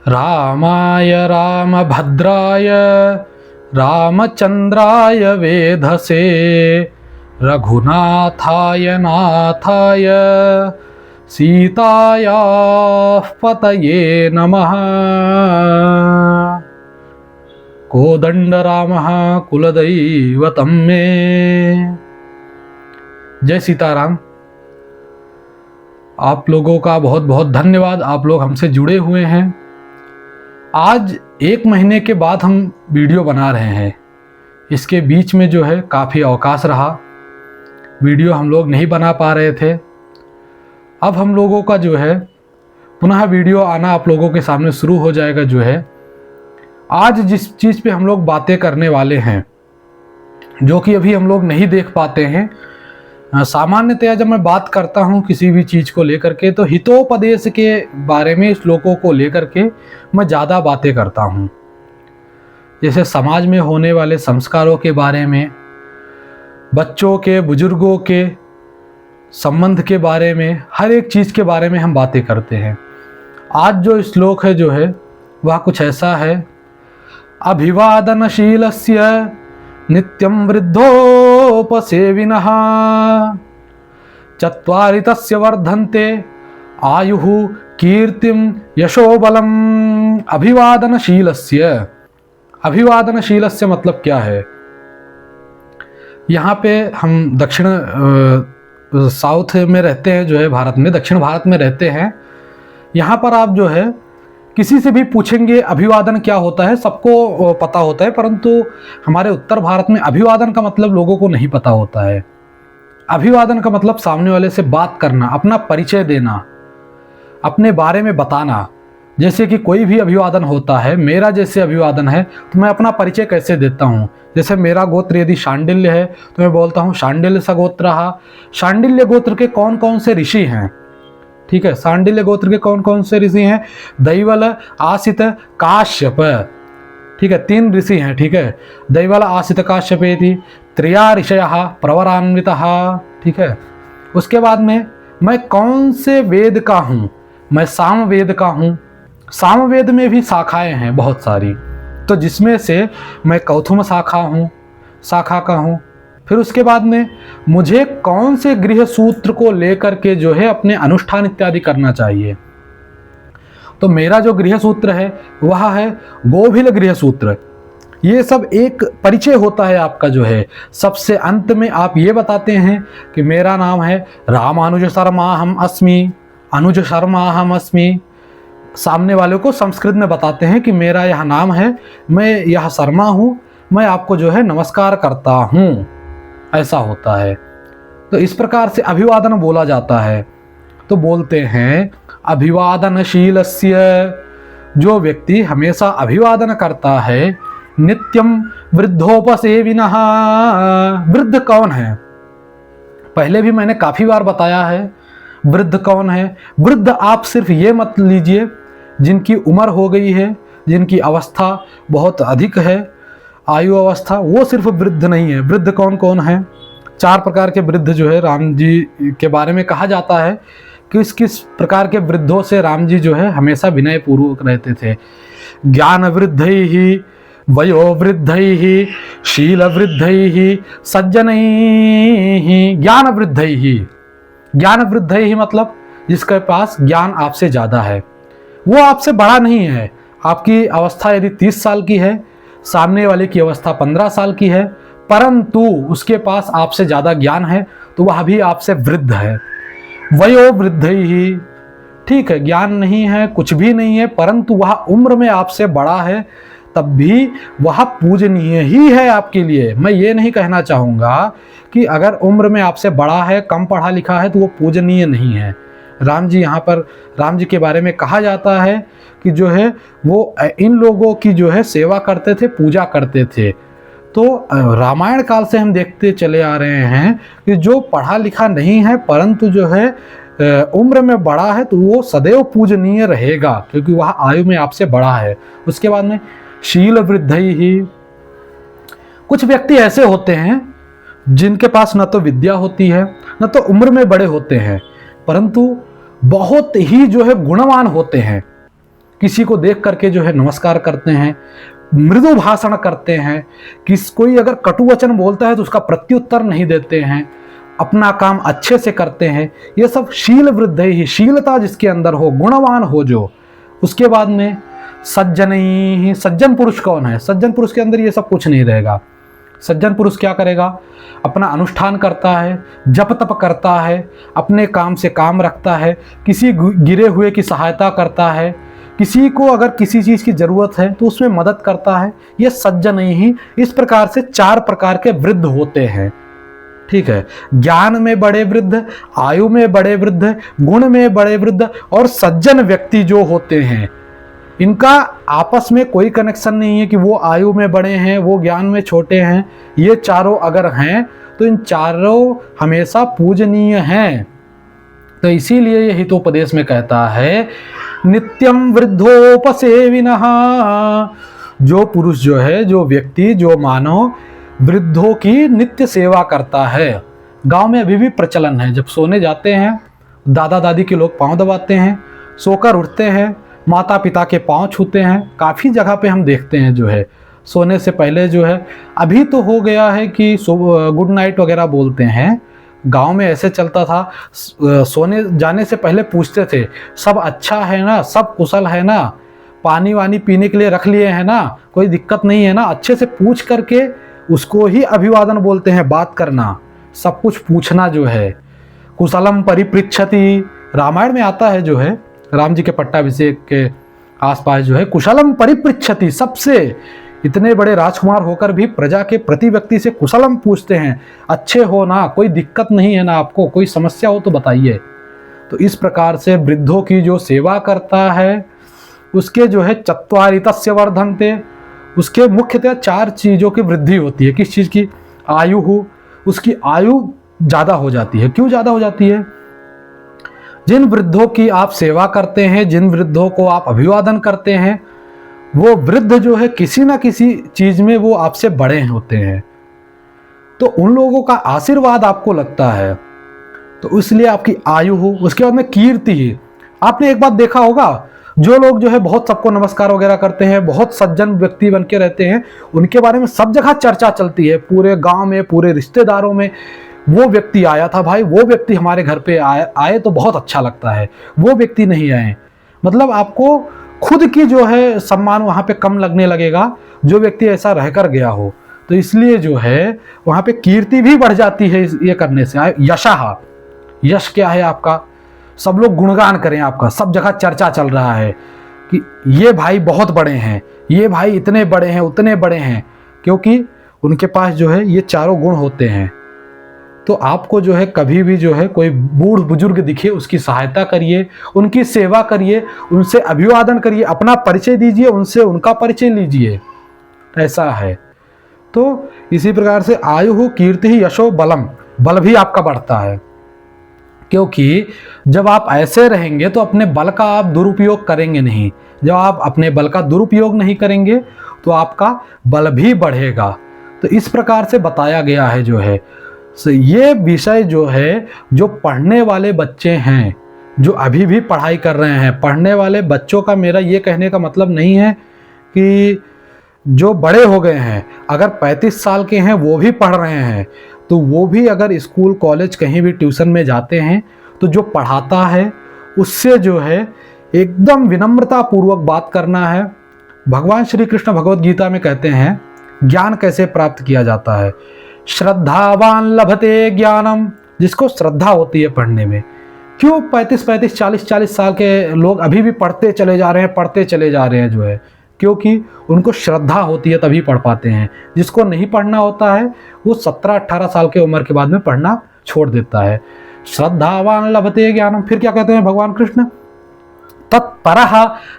रामाय रामभद्राय रामचंद्राय वेधसे रघुनाथाय नाथाय सीतायाः पतये नमः। कोदंड रामः कुलदैवतं मे। जय सीताराम। आप लोगों का बहुत बहुत धन्यवाद, आप लोग हमसे जुड़े हुए हैं। आज 1 महीने के बाद हम वीडियो बना रहे हैं। इसके बीच में जो है काफ़ी अवकाश रहा, वीडियो हम लोग नहीं बना पा रहे थे। अब हम लोगों का जो है पुनः वीडियो आना आप लोगों के सामने शुरू हो जाएगा। जो है आज जिस चीज़ पे हम लोग बातें करने वाले हैं, जो कि अभी हम लोग नहीं देख पाते हैं। सामान्यतया जब मैं बात करता हूँ किसी भी चीज़ को लेकर के, तो हितोपदेश के बारे में, श्लोकों को लेकर के मैं ज़्यादा बातें करता हूँ। जैसे समाज में होने वाले संस्कारों के बारे में, बच्चों के, बुजुर्गों के संबंध के बारे में, हर एक चीज़ के बारे में हम बातें करते हैं। आज जो श्लोक है जो है वह कुछ ऐसा है। अभिवादनशीलस्य नित्यं वृद्धोपसेविनः चत्वारि तस्य वर्धन्ते आयुः कीर्तिं यशोबलम्। अभिवादनशीलस्य, अभिवादनशीलस्य मतलब क्या है? यहाँ पे हम दक्षिण साउथ में रहते हैं, जो है भारत में, दक्षिण भारत में रहते हैं। यहाँ पर आप जो है किसी से भी पूछेंगे अभिवादन क्या होता है, सबको पता होता है, परंतु हमारे उत्तर भारत में अभिवादन का मतलब लोगों को नहीं पता होता है। अभिवादन का मतलब सामने वाले से बात करना, अपना परिचय देना, अपने बारे में बताना। जैसे कि कोई भी अभिवादन होता है, मेरा जैसे अभिवादन है तो मैं अपना परिचय कैसे देता हूँ। जैसे मेरा गोत्र यदि शांडिल्य है तो मैं बोलता हूँ शांडिल्य सा गोत्रः। शांडिल्य गोत्र के कौन कौन से ऋषि हैं? ठीक है, शांडिल्य गोत्र के कौन कौन से ऋषि हैं? दैवल, आसित, काश्यप। ठीक है, 3 ऋषि हैं। ठीक है, दैवल, आसित, काश्यपेति त्रया ऋषयः प्रवरान्वितः। ठीक है, उसके बाद में मैं कौन से वेद का हूँ? मैं सामवेद का हूँ। सामवेद में भी शाखाएं हैं बहुत सारी, तो जिसमें से मैं कौथुम शाखा का हूँ। फिर उसके बाद में मुझे कौन से गृह सूत्र को लेकर के जो है अपने अनुष्ठान इत्यादि करना चाहिए, तो मेरा जो गृह सूत्र है वह है गोभिल गृह सूत्र। ये सब एक परिचय होता है आपका। जो है सबसे अंत में आप ये बताते हैं कि मेरा नाम है रामानुज शर्मा हम अस्मि, अनुज शर्मा हम अस्मि। सामने वाले को संस्कृत में बताते हैं कि मेरा यह नाम है, मैं यह शर्मा हूँ, मैं आपको जो है नमस्कार करता हूँ। ऐसा होता है। तो इस प्रकार से अभिवादन बोला जाता है। तो बोलते हैं अभिवादनशीलस्य, जो व्यक्ति हमेशा अभिवादन करता है, नित्यम वृद्धोपसेविनः। वृद्ध कौन है? पहले भी मैंने काफी बार बताया है वृद्ध कौन है। वृद्ध आप सिर्फ ये मत लीजिए जिनकी उम्र हो गई है, जिनकी अवस्था बहुत अधिक है, आयु अवस्था, वो सिर्फ वृद्ध नहीं है। वृद्ध कौन कौन है? 4 प्रकार के वृद्ध जो है राम जी के बारे में कहा जाता है। किस किस प्रकार के वृद्धों से राम जी जो है हमेशा विनय पूर्वक रहते थे। ज्ञान वृद्धैः, वयो वृद्धैः, शील वृद्धैः, सज्जनैः। ज्ञान वृद्धैः, ज्ञान वृद्धैः मतलब जिसके पास ज्ञान आपसे ज़्यादा है, वो आपसे बड़ा नहीं है। आपकी अवस्था यदि 30 साल की है, सामने वाले की अवस्था 15 साल की है, परंतु उसके पास आपसे ज़्यादा ज्ञान है, तो वह भी आपसे वृद्ध है। वयो वृद्धैः, ठीक है, ज्ञान नहीं है, कुछ भी नहीं है, परंतु वह उम्र में आपसे बड़ा है, तब भी वह पूजनीय ही है आपके लिए। मैं ये नहीं कहना चाहूँगा कि अगर उम्र में आपसे बड़ा है, कम पढ़ा लिखा है, तो वो पूजनीय नहीं है। राम जी, यहाँ पर राम जी के बारे में कहा जाता है कि जो है वो इन लोगों की जो है सेवा करते थे, पूजा करते थे। तो रामायण काल से हम देखते चले आ रहे हैं कि जो पढ़ा लिखा नहीं है परंतु जो है उम्र में बड़ा है, तो वो सदैव पूजनीय रहेगा, क्योंकि वह आयु में आपसे बड़ा है। उसके बाद में शील वृद्धैः, कुछ व्यक्ति ऐसे होते हैं जिनके पास न तो विद्या होती है, न तो उम्र में बड़े होते हैं, परंतु बहुत ही जो है गुणवान होते हैं। किसी को देख करके जो है नमस्कार करते हैं, मृदु भाषण करते हैं, कोई अगर कटु वचन बोलता है तो उसका प्रत्युत्तर नहीं देते हैं, अपना काम अच्छे से करते हैं। ये सब शील वृद्धि ही, शीलता जिसके अंदर हो, गुणवान हो जो। उसके बाद में सज्जन ही, सज्जन पुरुष कौन है? सज्जन पुरुष के अंदर ये सब कुछ नहीं रहेगा। सज्जन पुरुष क्या करेगा? अपना अनुष्ठान करता है, जप तप करता है, अपने काम से काम रखता है, किसी गिरे हुए की सहायता करता है, किसी को अगर किसी चीज़ की ज़रूरत है तो उसमें मदद करता है। ये सज्जन ही। इस प्रकार से 4 प्रकार के वृद्ध होते हैं। ठीक है, ज्ञान में बड़े वृद्ध, आयु में बड़े वृद्ध, गुण में बड़े वृद्ध और सज्जन व्यक्ति जो होते हैं, इनका आपस में कोई कनेक्शन नहीं है कि वो आयु में बड़े हैं, वो ज्ञान में छोटे हैं। ये चारों अगर हैं तो इन चारों हमेशा पूजनीय हैं। तो इसीलिए ये हितोपदेश में कहता है नित्यम वृद्धोपसेविनः। जो पुरुष जो है, जो व्यक्ति, जो मानव वृद्धों की नित्य सेवा करता है। गांव में अभी भी प्रचलन है, जब सोने जाते हैं दादा दादी के लोग पांव दबाते हैं, सोकर उठते हैं, माता पिता के पांव छूते हैं। काफ़ी जगह पे हम देखते हैं जो है सोने से पहले जो है, अभी तो हो गया है कि गुड नाइट वगैरह बोलते हैं। गांव में ऐसे चलता था, सोने जाने से पहले पूछते थे सब अच्छा है ना, सब कुशल है ना, पानी वानी पीने के लिए रख लिए हैं ना, कोई दिक्कत नहीं है ना। अच्छे से पूछ करके उसको ही अभिवादन बोलते हैं। बात करना, सब कुछ पूछना जो है। कुशलम परिपृच्छति, रामायण में आता है जो है, राम जी के पट्टाभिषेक के आसपास जो है कुशलम परिपृच्छति, सबसे इतने बड़े राजकुमार होकर भी प्रजा के प्रति व्यक्ति से कुशलम पूछते हैं, अच्छे हो ना, कोई दिक्कत नहीं है ना, आपको कोई समस्या हो तो बताइए। तो इस प्रकार से वृद्धों की जो सेवा करता है उसके जो है चत्वारितस्य वर्धन्ते, उसके मुख्यतः 4 चीज़ों की वृद्धि होती है। किस चीज़ की? आयु हो, उसकी आयु ज़्यादा हो जाती है। क्यों ज़्यादा हो जाती है? जिन वृद्धों की आप सेवा करते हैं, जिन वृद्धों को आप अभिवादन करते हैं, वो वृद्ध जो है किसी ना किसी चीज में वो आपसे बड़े होते हैं, तो उन लोगों का आशीर्वाद आपको लगता है, तो इसलिए आपकी आयु हो। उसके बाद में कीर्ति ही। आपने एक बात देखा होगा, जो लोग जो है बहुत सबको नमस्कार वगैरह करते हैं, बहुत सज्जन व्यक्ति बन के रहते हैं, उनके बारे में सब जगह चर्चा चलती है, पूरे गांव में, पूरे रिश्तेदारों में। वो व्यक्ति आया था भाई, वो व्यक्ति हमारे घर पे आए तो बहुत अच्छा लगता है, वो व्यक्ति नहीं आए। मतलब आपको खुद की जो है सम्मान वहाँ पे कम लगने लगेगा, जो व्यक्ति ऐसा रहकर गया हो। तो इसलिए जो है वहाँ पे कीर्ति भी बढ़ जाती है ये करने से। यशः, यश क्या है आपका? सब लोग गुणगान करें आपका, सब जगह चर्चा चल रहा है कि ये भाई बहुत बड़े हैं, ये भाई इतने बड़े हैं, उतने बड़े हैं, क्योंकि उनके पास जो है ये चारों गुण होते हैं। तो आपको जो है कभी भी जो है कोई बूढ़ बुजुर्ग दिखे उसकी सहायता करिए, उनकी सेवा करिए, उनसे अभिवादन करिए, अपना परिचय दीजिए, उनसे उनका परिचय लीजिए, ऐसा है। तो इसी प्रकार से आयु हो, कीर्ति ही, यशो बलम, बल भी आपका बढ़ता है, क्योंकि जब आप ऐसे रहेंगे तो अपने बल का आप दुरुपयोग करेंगे नहीं। जब आप अपने बल का दुरुपयोग नहीं करेंगे तो आपका बल भी बढ़ेगा। तो इस प्रकार से बताया गया है जो है। ये विषय जो है, जो पढ़ने वाले बच्चे हैं, जो अभी भी पढ़ाई कर रहे हैं, पढ़ने वाले बच्चों का मेरा ये कहने का मतलब नहीं है कि जो बड़े हो गए हैं, अगर 35 साल के हैं वो भी पढ़ रहे हैं, तो वो भी अगर स्कूल कॉलेज कहीं भी ट्यूशन में जाते हैं तो जो पढ़ाता है उससे जो है एकदम विनम्रता पूर्वक बात करना है। भगवान श्री कृष्ण भगवत गीता में कहते हैं ज्ञान कैसे प्राप्त किया जाता है। श्रद्धावान लभते ज्ञानम, जिसको श्रद्धा होती है पढ़ने में। क्यों 35-35, 40-40 साल के लोग अभी भी पढ़ते चले जा रहे हैं, पढ़ते चले जा रहे हैं जो है, क्योंकि उनको श्रद्धा होती है तभी पढ़ पाते हैं। जिसको नहीं पढ़ना होता है वो 17-18 साल के उम्र के बाद में पढ़ना छोड़ देता है। श्रद्धावान लभते ज्ञानम। फिर क्या कहते हैं भगवान कृष्ण? तत्परः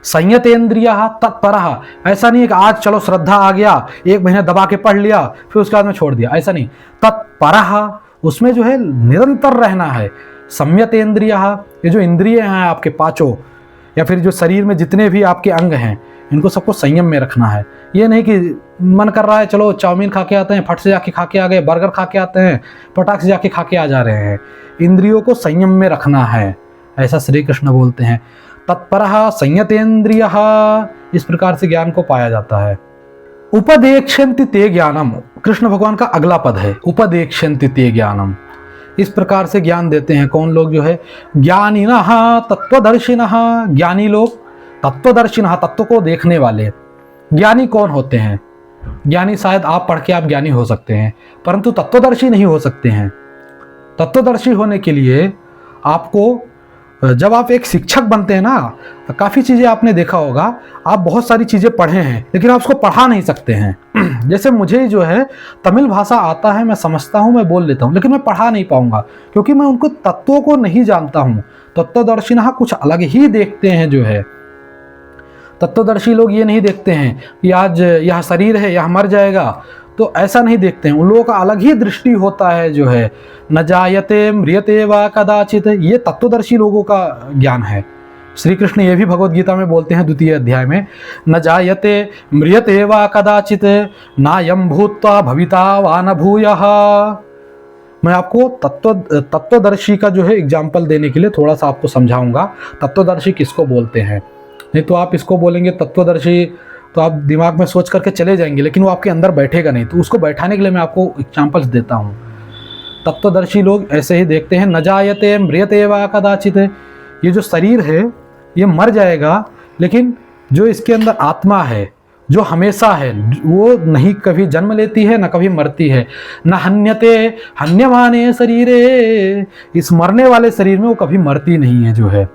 संयतेन्द्रियः तत्परः। ऐसा नहीं है कि आज चलो श्रद्धा आ गया, 1 महीना दबा के पढ़ लिया, फिर उसके बाद में छोड़ दिया, ऐसा नहीं। तत्परः, उसमें जो है निरंतर रहना है। संयतेन्द्रियः, ये जो इंद्रिय हैं आपके 5, या फिर जो शरीर में जितने भी आपके अंग हैं, इनको सबको संयम में रखना है। ये नहीं कि मन कर रहा है चलो चाउमीन खा के आते हैं, फट से जाके खा के आ गए, बर्गर खा के आते हैं, पटाख से जाके खा के आ जा रहे हैं। इंद्रियों को संयम में रखना है, ऐसा श्री कृष्ण बोलते हैं। तत्परः संयतेन्द्रियः, इस प्रकार से ज्ञान को पाया जाता है। उपदेक्षन्ति ते ज्ञानम, कृष्ण भगवान का अगला पद है उपदेक्षन्ति ते ज्ञानम। इस प्रकार से ज्ञान देते हैं कौन लोग? जो है ज्ञानिनः तत्वदर्शिनः, ज्ञानी लोग, तत्वदर्शिनः, तत्व को देखने वाले। ज्ञानी कौन होते हैं? ज्ञानी शायद आप पढ़ के आप ज्ञानी हो सकते हैं, परंतु तत्वदर्शी नहीं हो सकते हैं। तत्वदर्शी होने के लिए आपको, जब आप एक शिक्षक बनते हैं ना, काफ़ी चीज़ें आपने देखा होगा, आप बहुत सारी चीज़ें पढ़े हैं लेकिन आप उसको पढ़ा नहीं सकते हैं। जैसे मुझे जो है तमिल भाषा आता है, मैं समझता हूँ, मैं बोल लेता हूँ, लेकिन मैं पढ़ा नहीं पाऊंगा क्योंकि मैं उनको तत्वों को नहीं जानता हूँ। तत्वदर्शिनः कुछ अलग ही देखते हैं। जो है तत्वदर्शी लोग ये नहीं देखते हैं कि आज यह शरीर है, यह मर जाएगा, तो ऐसा नहीं देखते हैं। उन लोगों का अलग ही दृष्टि होता है। जो है न जायते म्रियते वा कदाचित, ये तत्वदर्शी लोगों का ज्ञान है। श्री कृष्ण ये भी भगवद गीता में बोलते हैं 2वें अध्याय में, न जायते म्रियते वा कदाचित नायं भूत्वा भविता वा न भूयः। मैं आपको तत्वदर्शी का जो है एग्जाम्पल देने के लिए थोड़ा सा आपको समझाऊंगा तत्वदर्शी किसको बोलते हैं। नहीं तो आप इसको बोलेंगे तत्वदर्शी तो आप दिमाग में सोच करके चले जाएंगे, लेकिन वो आपके अंदर बैठेगा नहीं। तो उसको बैठाने के लिए मैं आपको एग्जाम्पल्स देता हूँ। तत्वदर्शी लोग ऐसे ही देखते हैं, न जायते म्रियते वा कदाचित, ये जो शरीर है ये मर जाएगा, लेकिन जो इसके अंदर आत्मा है जो हमेशा है, वो नहीं कभी जन्म लेती है न कभी मरती है। न हन्यते हन्यमाने शरीरे, इस मरने वाले शरीर में वो कभी मरती नहीं है। जो है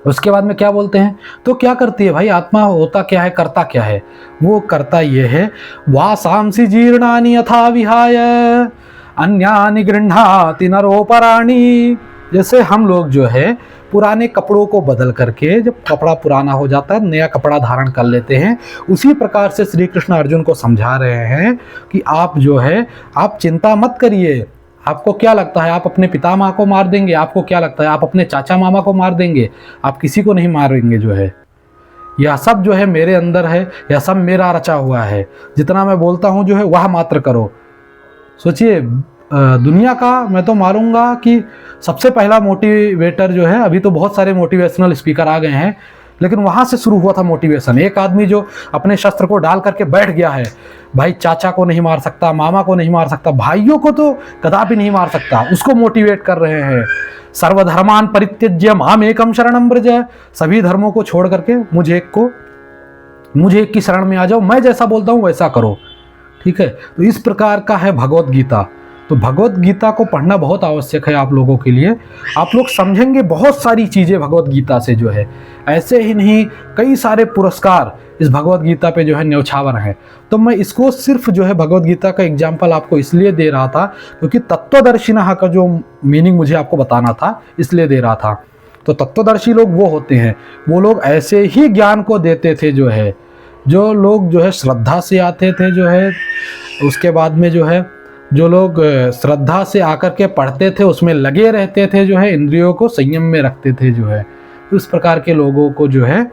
उसके बाद में क्या बोलते हैं? तो क्या करती है भाई आत्मा? होता क्या है, करता क्या है? वो करता ये है, वासांसि जीर्णानि यथा विहाय अन्यानि गृह्णाति नरोपराणि। जैसे हम लोग जो है पुराने कपड़ों को बदल करके, जब कपड़ा पुराना हो जाता है नया कपड़ा धारण कर लेते हैं, उसी प्रकार से श्री कृष्ण अर्जुन को समझा रहे हैं कि आप जो है आप चिंता मत करिए। आपको क्या लगता है आप अपने पिता माँ को मार देंगे? आपको क्या लगता है आप अपने चाचा मामा को मार देंगे? आप किसी को नहीं मारेंगे। जो है यह सब जो है मेरे अंदर है, यह सब मेरा रचा हुआ है। जितना मैं बोलता हूँ जो है वह मात्र करो। सोचिए दुनिया का मैं तो मारूंगा कि सबसे पहला मोटिवेटर जो है, अभी तो बहुत सारे मोटिवेशनल स्पीकर आ गए हैं, लेकिन वहाँ से शुरू हुआ था मोटिवेशन। एक आदमी जो अपने शस्त्र को डाल करके बैठ गया है, भाई चाचा को नहीं मार सकता, मामा को नहीं मार सकता, भाइयों को तो कदापि नहीं मार सकता, उसको मोटिवेट कर रहे हैं। सर्वधर्मान परित्यज्य माम एकम शरणम व्रज, सभी धर्मों को छोड़ करके मुझे एक की शरण में आ जाओ, मैं जैसा बोलता हूँ वैसा करो। ठीक है, तो इस प्रकार का है भगवद गीता। तो भगवद गीता को पढ़ना बहुत आवश्यक है आप लोगों के लिए। आप लोग समझेंगे बहुत सारी चीज़ें भगवद गीता से। जो है ऐसे ही नहीं, कई सारे पुरस्कार इस भगवद गीता पे जो है न्यौछावर हैं। तो मैं इसको सिर्फ जो है भगवद गीता का एग्जाम्पल आपको इसलिए दे रहा था क्योंकि तत्वदर्शिनः का जो मीनिंग मुझे आपको बताना था, इसलिए दे रहा था। तो तत्वदर्शी लोग वो होते हैं, वो लोग ऐसे ही ज्ञान को देते थे। जो है जो लोग जो है श्रद्धा से आते थे, जो है उसके बाद में जो है जो लोग श्रद्धा से आकर के पढ़ते थे, उसमें लगे रहते थे, जो है इंद्रियों को संयम में रखते थे। जो है उस प्रकार के लोगों को जो है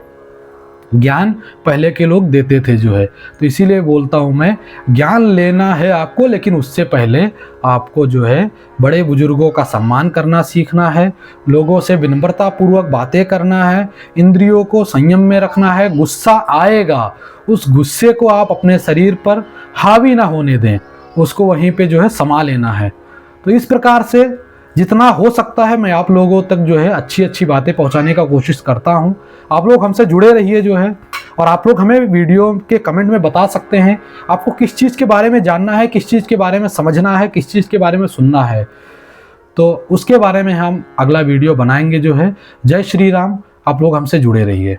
ज्ञान पहले के लोग देते थे। जो है तो इसीलिए बोलता हूँ मैं, ज्ञान लेना है आपको, लेकिन उससे पहले आपको जो है बड़े बुजुर्गों का सम्मान करना सीखना है, लोगों से विनम्रतापूर्वक बातें करना है, इंद्रियों को संयम में रखना है। गुस्सा आएगा, उस गुस्से को आप अपने शरीर पर हावी ना होने दें, उसको वहीं पे जो है समा लेना है। तो इस प्रकार से जितना हो सकता है मैं आप लोगों तक जो है अच्छी अच्छी बातें पहुंचाने का कोशिश करता हूं। आप लोग हमसे जुड़े रहिए जो है, और आप लोग हमें वीडियो के कमेंट में बता सकते हैं आपको किस चीज़ के बारे में जानना है, किस चीज़ के बारे में समझना है, किस चीज़ के बारे में सुनना है। तो उसके बारे में हम अगला वीडियो बनाएंगे। जो है जय श्री राम। आप लोग हमसे जुड़े रहिए।